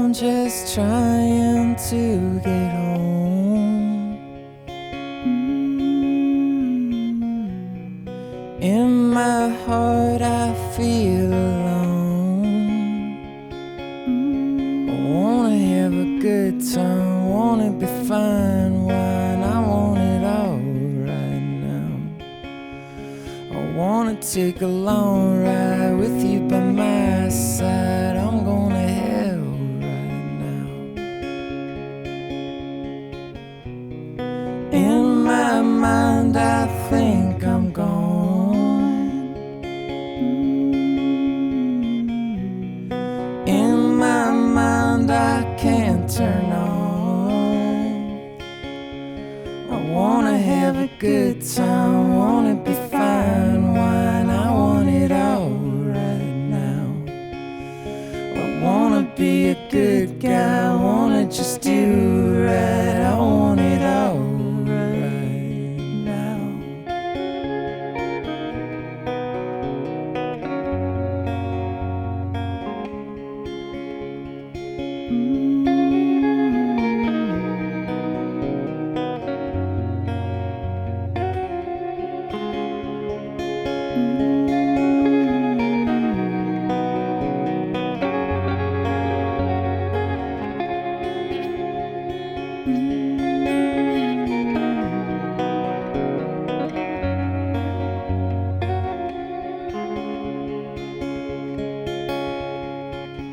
I'm just trying to get home. In my heart I feel alone. I wanna have a good time, wanna be fine wine, I want it all right now. I wanna take a long ride with you by my side, I'm gonna hell right now. In my mind I think I'm gone. In my mind I can't turn on. I wanna have a good time, wanna be fine wine, I want it all right now. I wanna be a good guy, wanna just do right, I want it all right now.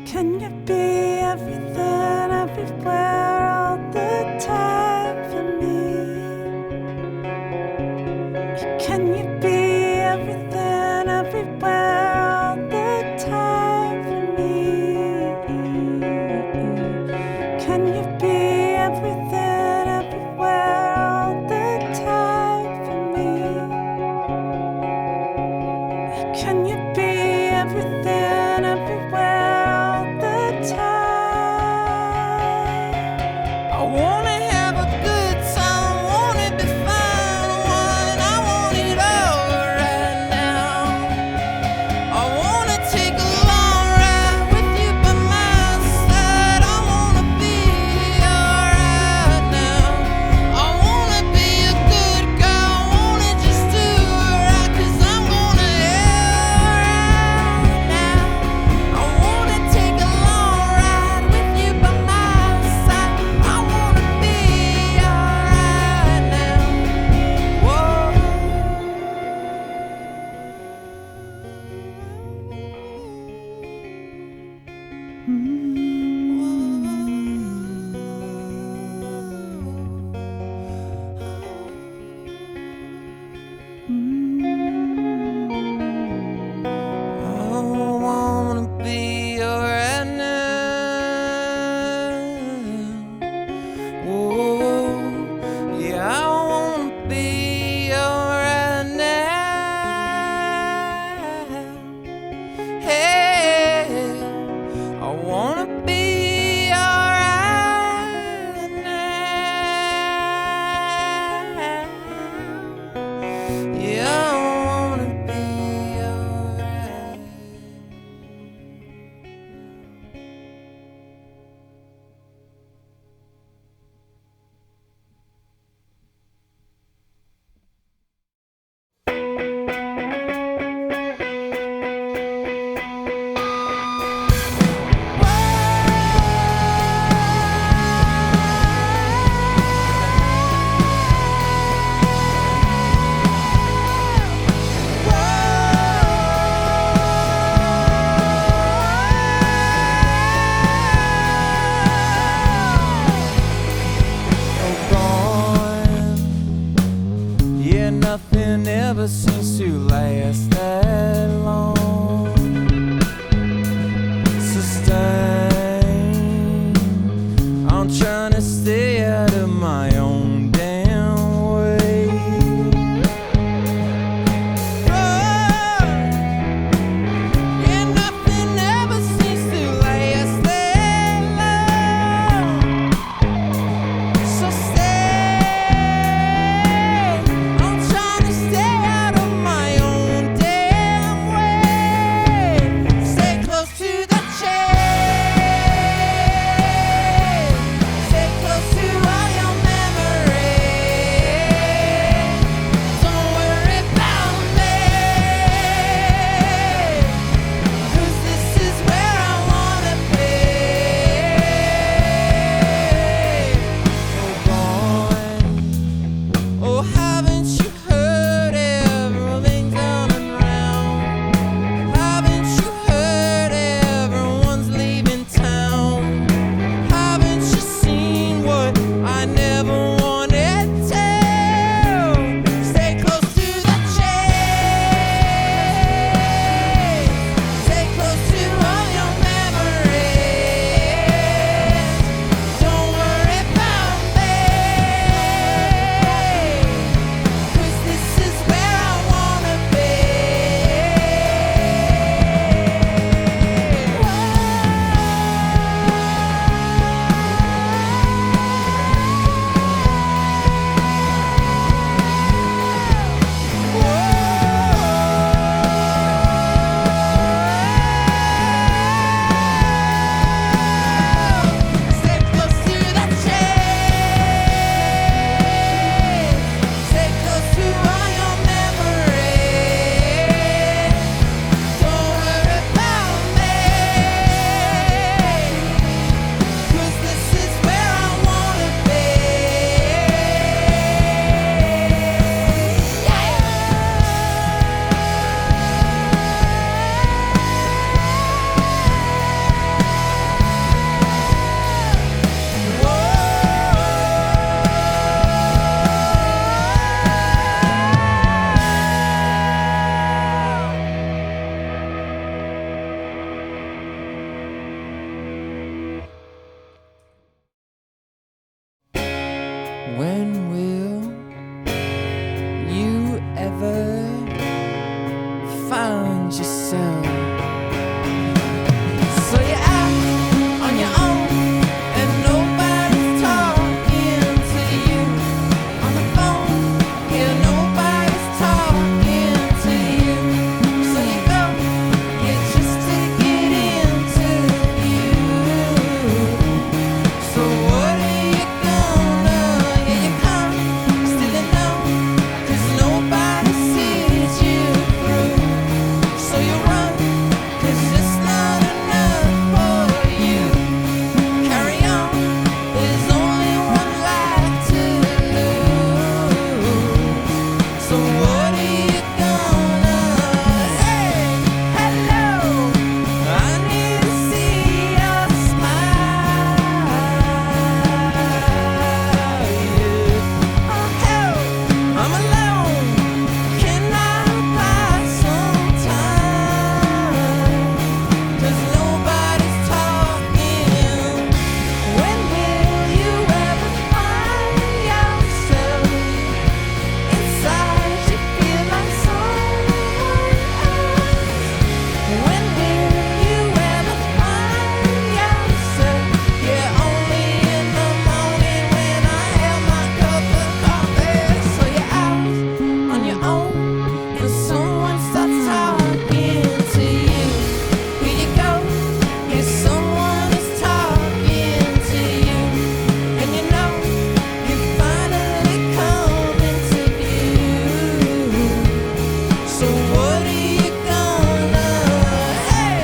Can you be everything, everywhere, all the time for me? Can you be everything, everywhere, all the time for me? Can you be everything, everywhere, all the time for me? Can you be everything, everywhere, all the time? I wanna have a good time, wanna be fine wine, I want it all right now. I wanna take a long ride with you by my side, I wanna be alright now. I wanna be a good girl, wanna just do right, 'cause I'm gonna hell right now. I wanna take a long ride with you by my side, I wanna be alright now. Whoa. I wanna be alright now. Whoa, yeah, I wanna be alright now. Hey, I wanna be alright now. Yeah, I wanna be alright. Gone. Yeah, nothing ever seems to last that long. Sustained, I'm trying to stay out of my own damn way. Yeah, nothing ever seems to last that long. So stay, I'm trying to stay out of my own damn way. Stay close to the chain. yourself. So you're out on your own, and nobody's talking to you on the phone. Yeah, nobody's talking to you. So you go, yeah, just to get into you. So what are you gonna? Yeah, you come, still you know, 'cause nobody sees you through. So you run, 'cause it's not enough for you. Carry on, there's only one life to lose. So what are you gonna? Hey, hello, I need to see your smile. Yeah. Oh, hell, I'm alone. Can I buy some time? 'Cause nobody's talking. When will you ever find yourself inside? You feel like someone else. When will you ever find yourself? Yeah, only in the morning when I have my cup of coffee. So you're out on your own, and someone starts talking to you. Here you go, yeah, someone is talking to you, and you know you finally come into view. So what are you gonna? Hey,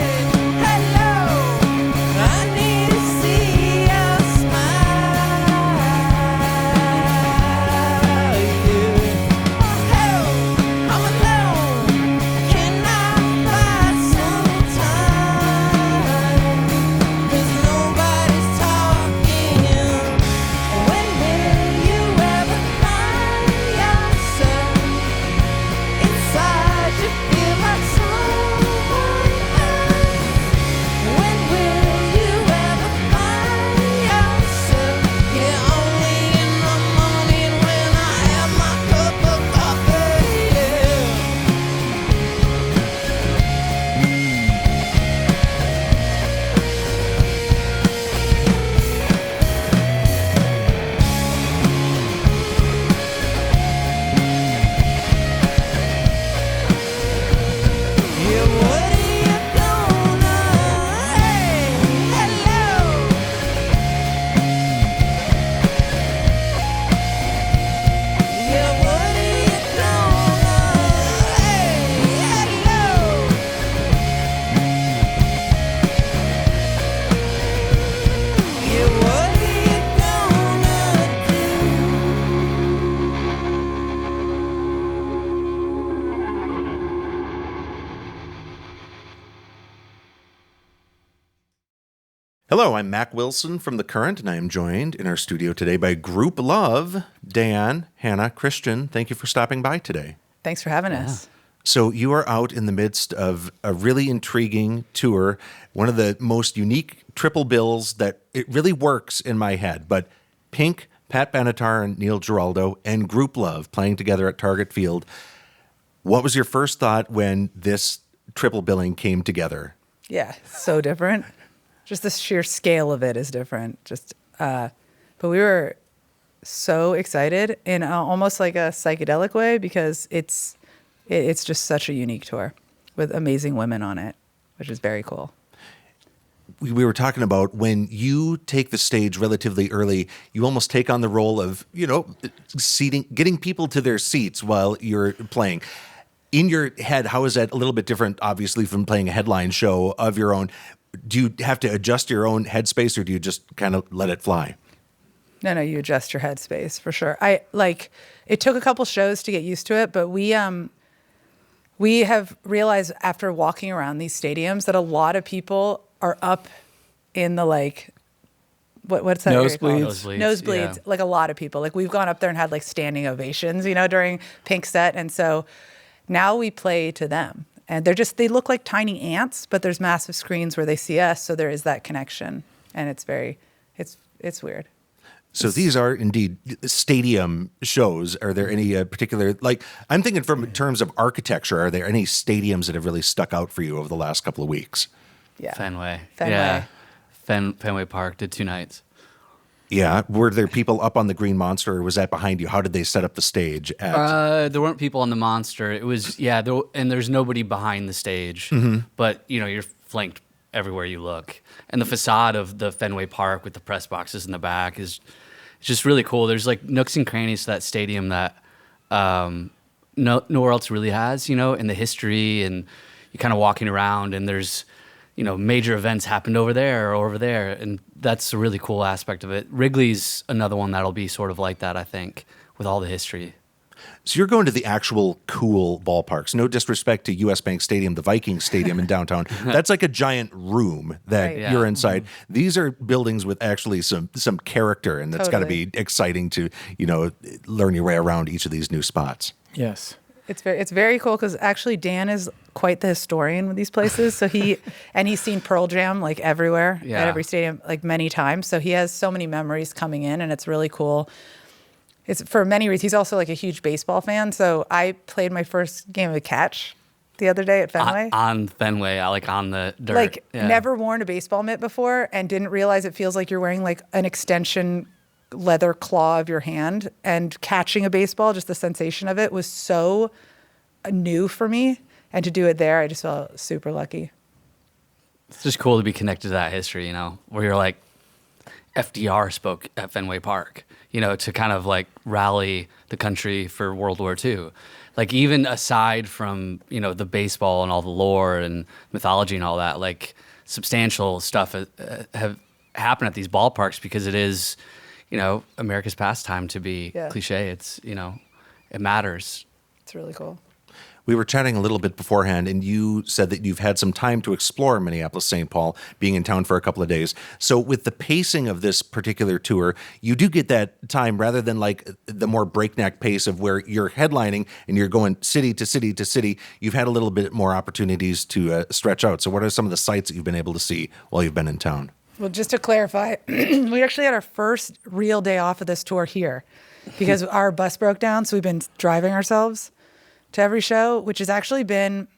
hello, I need to see your smile. Yeah. Oh, hell, I'm alone. Can I buy some time? 'Cause nobody's talking. When will you ever find yourself inside? You feel like someone else. When will you ever find yourself? Yeah, only in the morning when I have my cup of coffee. Yeah. Yeah, what are you gonna? Hey, hello. Yeah, what are you gonna? Hey, hello. Yeah, what are you gonna do? Hello, I'm Mac Wilson from The Current, and I am joined in our studio today by Grouplove, Dan, Hannah, Christian. Thank you for stopping by today. Thanks for having us. So you are out in the midst of a really intriguing tour, one of the most unique triple bills that it really works in my head. But Pink, Pat Benatar, and Neil Giraldo, and Grouplove playing together at Target Field. What was your first thought when this triple billing came together? Yeah, so different. Just the sheer scale of it is different. But we were so excited in almost like a psychedelic way because it's just such a unique tour with amazing women on it, which is very cool. We were talking about when you take the stage relatively early, you almost take on the role of, seating, getting people to their seats while you're playing. In your head, how is that a little bit different, obviously, from playing a headline show of your own? Do you have to adjust your own headspace, or do you just kind of let it fly? No, you adjust your headspace for sure. It took a couple shows to get used to it, but we have realized after walking around these stadiums that a lot of people are up in the what's that area called? Nosebleeds. Yeah. Like a lot of people. Like we've gone up there and had like standing ovations, during Pink's set, and so now we play to them. And they look like tiny ants, but there's massive screens where they see us, so there is that connection, and it's weird. So these are indeed stadium shows. Are there any particular, like, I'm thinking from terms of architecture, are there any stadiums that have really stuck out for you over the last couple of weeks? Yeah. Fenway. Fenway. Yeah. Fenway Park did 2 nights. Yeah. Were there people up on the Green Monster, or was that behind you? How did they set up the stage? There weren't people on the Monster. It was, and there's nobody behind the stage. But, you're flanked everywhere you look. And the facade of the Fenway Park with the press boxes in the back is just really cool. There's like nooks and crannies to that stadium that nowhere else really has, in the history. And you're kind of walking around and there's, major events happened over there or over there. And that's a really cool aspect of it. Wrigley's another one that'll be sort of like that, I think, with all the history. So you're going to the actual cool ballparks. No disrespect to US Bank Stadium, the Viking Stadium in downtown. That's like a giant room that Right. you're inside. These are buildings with actually some character, and that's got to Totally. be exciting to, learn your way around each of these new spots. Yes. It's very cool because actually Dan is quite the historian with these places. So he's seen Pearl Jam like everywhere Yeah. at every stadium like many times. So he has so many memories coming in, and it's really cool. It's for many reasons. He's also like a huge baseball fan. So I played my first game of catch the other day at Fenway. On Fenway, like on the dirt. Like Yeah. never worn a baseball mitt before and didn't realize it feels like you're wearing like an extension leather claw of your hand, and catching a baseball, just the sensation of it was so new for me. And to do it there, I just felt super lucky. It's just cool to be connected to that history, where you're like, FDR spoke at Fenway Park, to kind of like rally the country for World War II. Like even aside from, the baseball and all the lore and mythology and all that, like substantial stuff have happened at these ballparks because it is, America's pastime to be cliche. It's, it matters. It's really cool. We were chatting a little bit beforehand, and you said that you've had some time to explore Minneapolis-St. Paul, being in town for a couple of days. So with the pacing of this particular tour, you do get that time rather than like the more breakneck pace of where you're headlining and you're going city to city to city. You've had a little bit more opportunities to stretch out. So what are some of the sights that you've been able to see while you've been in town? Well, just to clarify, we actually had our first real day off of this tour here because our bus broke down. So we've been driving ourselves to every show, which has actually been,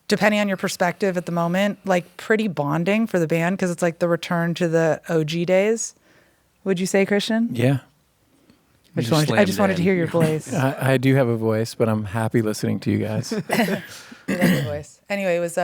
depending on your perspective at the moment, like pretty bonding for the band because it's like the return to the OG days. Would you say, Christian? Yeah. I just wanted to hear your voice. I do have a voice, but I'm happy listening to you guys. You love your voice. Anyway, it was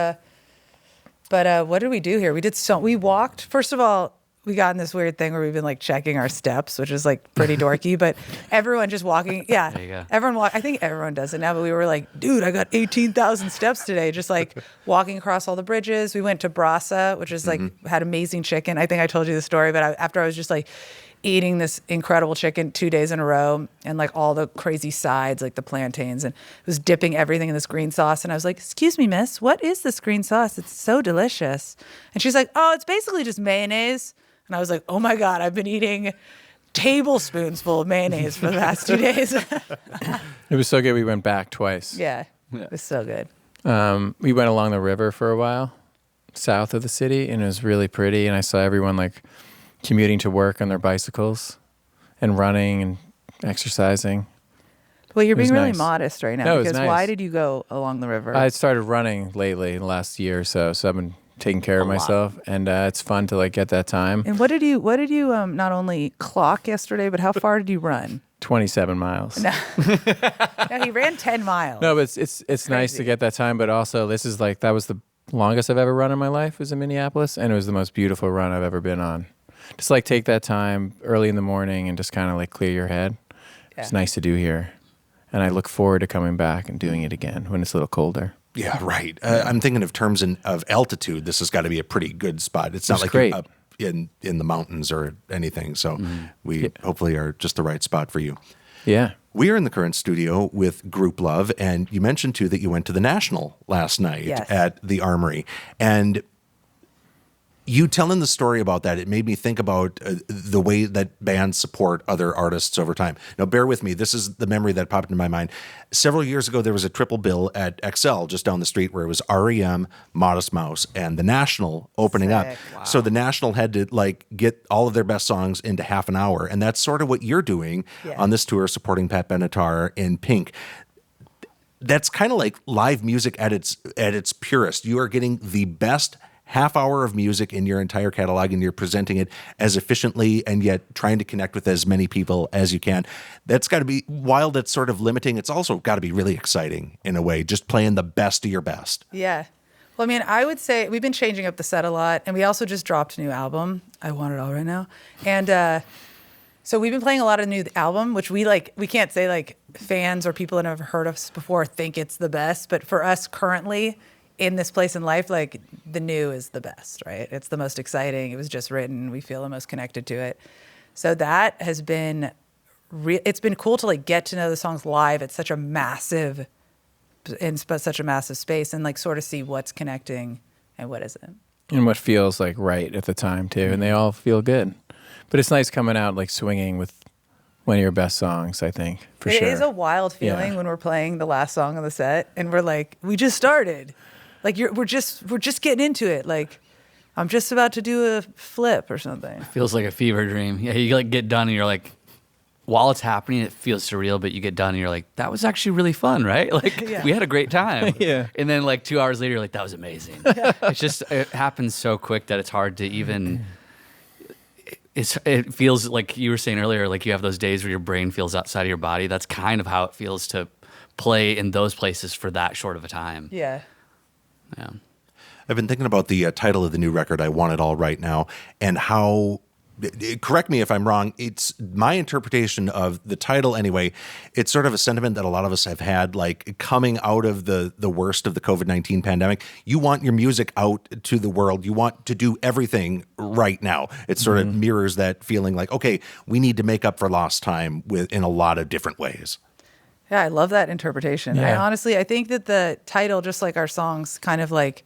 but what did we do here? We walked. First of all, we got in this weird thing where we've been like checking our steps, which is like pretty dorky, but everyone just walking. Yeah. There you go. I think everyone does it now, but we were like, dude, I got 18,000 steps today. Just like walking across all the bridges. We went to Brasa, which is like, had amazing chicken. I think I told you the story, but after I was just like eating this incredible chicken 2 days in a row and like all the crazy sides, like the plantains, and was dipping everything in this green sauce. And I was like, excuse me, miss, what is this green sauce? It's so delicious. And she's like, oh, it's basically just mayonnaise. And I was like, oh my God, I've been eating tablespoons full of mayonnaise for the past 2 days. It was so good. We went back twice. Yeah, it was so good. We went along the river for a while, south of the city, and it was really pretty. And I saw everyone like commuting to work on their bicycles and running and exercising. Well, you're being was really nice. modest right now No, it was because nice. why did you go along the river? I started running lately in the last year or so, so I've been taking care of lot. myself, and it's fun to like get that time. and what did you not only clock yesterday, but how far did you run? 27 miles. No, he ran 10 miles. No, but it's nice to crazy. get that time, but also this is like, that was the longest I've ever run in my life was in Minneapolis, and it was the most beautiful run I've ever been on. Just like take that time early in the morning and just kind of like clear your head. It's nice to do here. And I look forward to coming back and doing it again when it's a little colder. Yeah, right. I'm thinking of terms of altitude. This has got to be a pretty good spot. It's not It's like great. you're up in the mountains or anything. So we hopefully are just the right spot for you. Yeah. We are in the current studio with Grouplove, and you mentioned too that you went to the National last night Yes. at the Armory. And You telling the story about that, it made me think about the way that bands support other artists over time. Now, bear with me. This is the memory that popped into my mind. Several years ago, there was a triple bill at XL just down the street where it was REM, Modest Mouse, and The National opening up. Sick. So The National had to like get all of their best songs into half an hour. And that's sort of what you're doing on this tour, supporting Pat Benatar in Pink. That's kind of like live music at its purest. You are getting the best half hour of music in your entire catalog, and you're presenting it as efficiently and yet trying to connect with as many people as you can. That's got to be, while that's sort of limiting, it's also got to be really exciting in a way, just playing the best of your best. Yeah. Well, I mean, I would say we've been changing up the set a lot, and we also just dropped a new album. I want it all right now. And so we've been playing a lot of new album, which we can't say like fans or people that have heard us before think it's the best, but for us currently, in this place in life, like the new is the best, right? It's the most exciting. It was just written. We feel the most connected to it. So that has been, it's been cool to like get to know the songs live at such a massive, such a massive space, and like sort of see what's connecting and what isn't. And what feels like right at the time too. And they all feel good. But it's nice coming out like swinging with one of your best songs, I think, for sure. It is a wild feeling when we're playing the last song of the set and we're like, we just started. Like we're just getting into it. Like I'm just about to do a flip or something. Feels like a fever dream. Yeah, you like get done and you're like, while it's happening, it feels surreal, but you get done and you're like, that was actually really fun, right? Like we had a great time. Yeah. And then like 2 hours later, you're like, that was amazing. It's just, it happens so quick that it's hard to even, it feels like you were saying earlier, like you have those days where your brain feels outside of your body. That's kind of how it feels to play in those places for that short of a time. Yeah. Yeah. I've been thinking about the title of the new record, I Want It All Right Now, and how, correct me if I'm wrong, it's my interpretation of the title anyway. It's sort of a sentiment that a lot of us have had, like coming out of the worst of the COVID-19 pandemic. You want your music out to the world. You want to do everything right now. It sort of mirrors that feeling like, okay, we need to make up for lost time in a lot of different ways. Yeah, I love that interpretation. Yeah. I think that the title, just like our songs, kind of like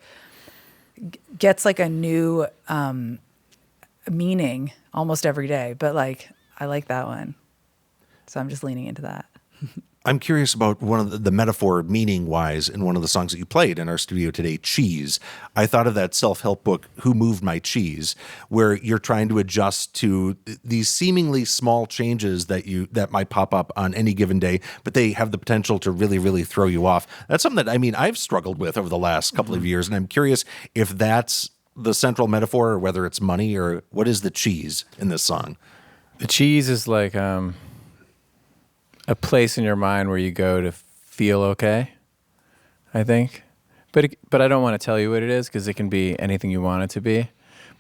gets like a new meaning almost every day. But like, I like that one. So I'm just leaning into that. I'm curious about one of the metaphor meaning-wise in one of the songs that you played in our studio today, Cheese. I thought of that self-help book, Who Moved My Cheese, where you're trying to adjust to these seemingly small changes that might pop up on any given day, but they have the potential to really, really throw you off. That's something that, I mean, I've struggled with over the last couple of years, and I'm curious if that's the central metaphor or whether it's money, or what is the cheese in this song? The cheese is like a place in your mind where you go to feel okay, I think. But I don't want to tell you what it is because it can be anything you want it to be.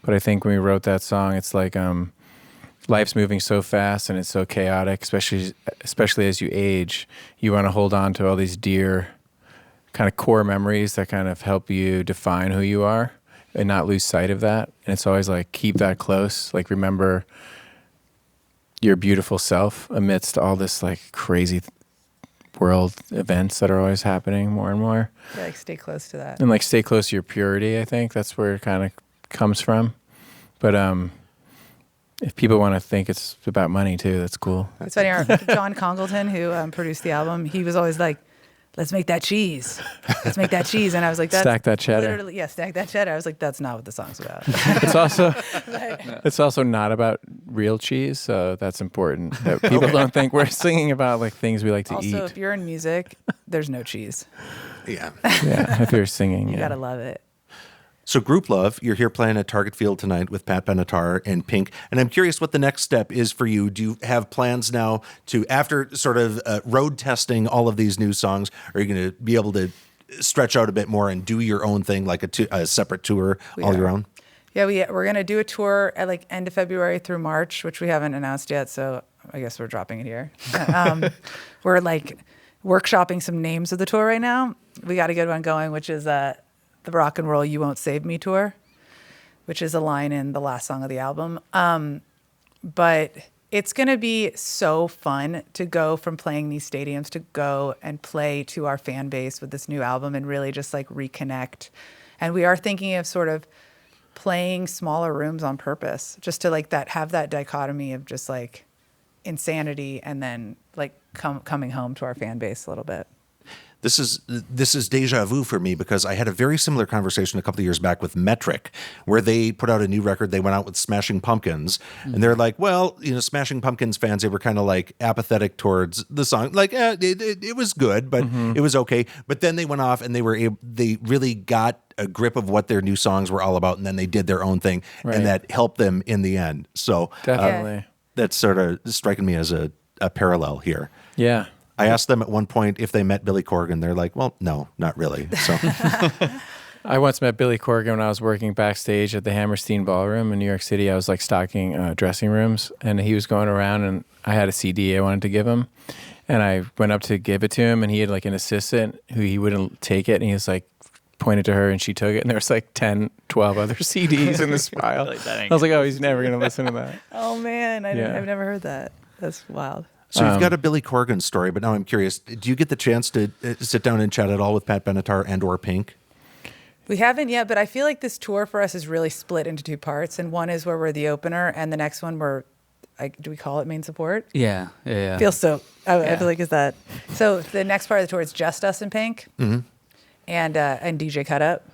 But I think when we wrote that song, it's like life's moving so fast and it's so chaotic, especially as you age. You want to hold on to all these dear kind of core memories that kind of help you define who you are and not lose sight of that. And it's always like, keep that close. Like, remember your beautiful self amidst all this like crazy world events that are always happening more and more. Yeah, like stay close to that. And like stay close to your purity, I think that's where it kind of comes from. But if people want to think it's about money too, that's cool. It's funny, John Congleton, who produced the album, he was always like, let's make that cheese. Let's make that cheese. And I was like, that's stack that cheddar. Literally, yeah, stack that cheddar. I was like, that's not what the song's about. It's also not about real cheese, so that's important. That people don't think we're singing about like things we like to eat. Also, if you're in music, there's no cheese. Yeah. Yeah, if you're singing. You yeah. gotta love it. So Grouplove, you're here playing at Target Field tonight with Pat Benatar and Pink. And I'm curious what the next step is for you. Do you have plans now to, after sort of road testing all of these new songs, are you going to be able to stretch out a bit more and do your own thing, like a separate tour all your own? Yeah, we're going to do a tour at like end of February through March, which we haven't announced yet. So I guess we're dropping it here. We're like workshopping some names of the tour right now. We got a good one going, which is the Rock and Roll You Won't Save Me tour, which is a line in the last song of the album. But it's going to be so fun to go from playing these stadiums to go and play to our fan base with this new album and really just like reconnect. And we are thinking of sort of playing smaller rooms on purpose, just to like have that dichotomy of just like insanity and then like coming home to our fan base a little bit. This is deja vu for me because I had a very similar conversation a couple of years back with Metric, where they put out a new record. They went out with Smashing Pumpkins, and they're like, well, Smashing Pumpkins fans, they were kind of like apathetic towards the song. Like, it was good, but it was okay. But then they went off and they really got a grip of what their new songs were all about, and then they did their own thing, and that helped them in the end. So Definitely. that's sort of striking me as a parallel here. Yeah. I asked them at one point if they met Billy Corgan. They're like, well, no, not really. So I once met Billy Corgan when I was working backstage at the Hammerstein Ballroom in New York City. I was like stocking dressing rooms, and he was going around, and I had a CD I wanted to give him. And I went up to give it to him, and he had like an assistant who he wouldn't take it, and he was like, pointed to her, and she took it, and there was like 10, 12 other CDs in this pile. I was like, oh, he's never going to listen to that. Oh, man. I've never heard that. That's wild. So you've got a Billy Corgan story, but now I'm curious. Do you get the chance to sit down and chat at all with Pat Benatar and or Pink? We haven't yet, but I feel like this tour for us is really split into two parts. And one is where we're the opener, and the next one we're, do we call it main support? Yeah. Feels so, I feel like is that. So the next part of the tour is just us and Pink and DJ Cut Up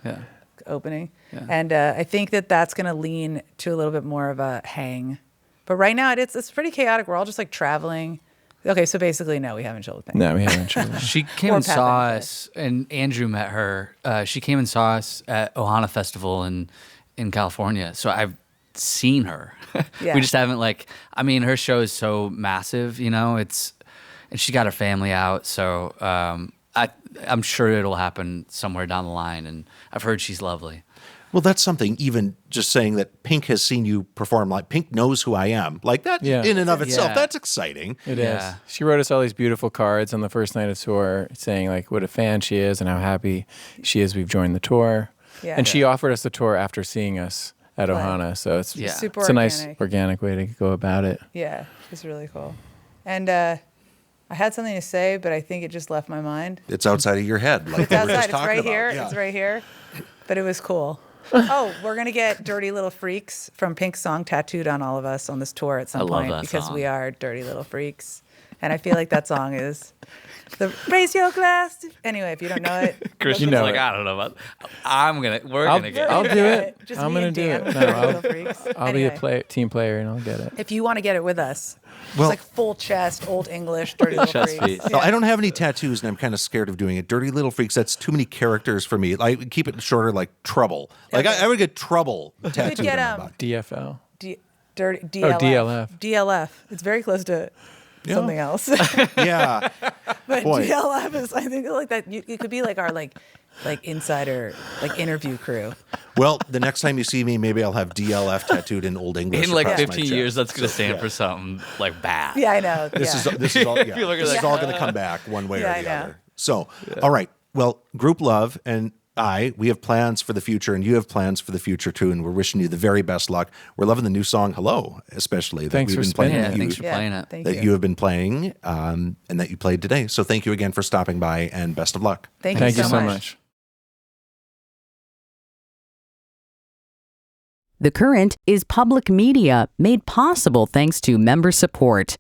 opening. Yeah. And I think that's going to lean to a little bit more of a hang. But right now it's pretty chaotic. We're all just like traveling. Okay, so basically, no, we haven't chilled with Pink. No, we haven't chilled. She came and saw us, and Andrew met her. She came and saw us at Ohana Festival in California. So I've seen her. Yeah. We just haven't her show is so massive, and she got her family out. So I'm sure it'll happen somewhere down the line, and I've heard she's lovely. Well, that's something, even just saying that Pink has seen you perform, like Pink knows who I am. Like that in and of itself, that's exciting. It is. She wrote us all these beautiful cards on the first night of tour saying like what a fan she is and how happy she is we've joined the tour. Yeah. And she offered us the tour after seeing us at Ohana. So it's super it's a nice organic way to go about it. Yeah, it's really cool. And I had something to say, but I think it just left my mind. It's outside of your head. Like it's outside. It's right here. Yeah. It's right here. But it was cool. Oh, we're going to get Dirty Little Freaks from Pink's song tattooed on all of us on this tour at some point because we are Dirty Little Freaks. And I feel like that song is the raise your glass. Anyway, if you don't know it. Christian's like, I don't know about we're going to get it. I'll do it. Just I'm going to do it. No, I'll be a team player and I'll get it. If you want to get it with us. It's like full chest, old English, Dirty Little Freaks. Well, I don't have any tattoos, and I'm kind of scared of doing it. Dirty Little Freaks, that's too many characters for me. I keep it shorter, like Trouble. Like, I would get Trouble tattooed on my body. DFL. DLF. DLF. DLF. It's very close to something else. Yeah. But DLF is, I think, like that. It could be like our like insider interview crew. Well, the next time you see me, maybe I'll have DLF tattooed in Old English. In 15 years, that's going to stand for something like bad. Yeah, I know. This is all. Yeah. This is all going to come back one way or the other. So, all right. Well, Grouplove and we have plans for the future, and you have plans for the future too, and we're wishing you the very best luck. We're loving the new song "Hello," especially thanks for playing it. Thanks for playing it. That you have been playing, and that you played today. So, thank you again for stopping by, and best of luck. Thank you so much. The Current is public media made possible thanks to member support.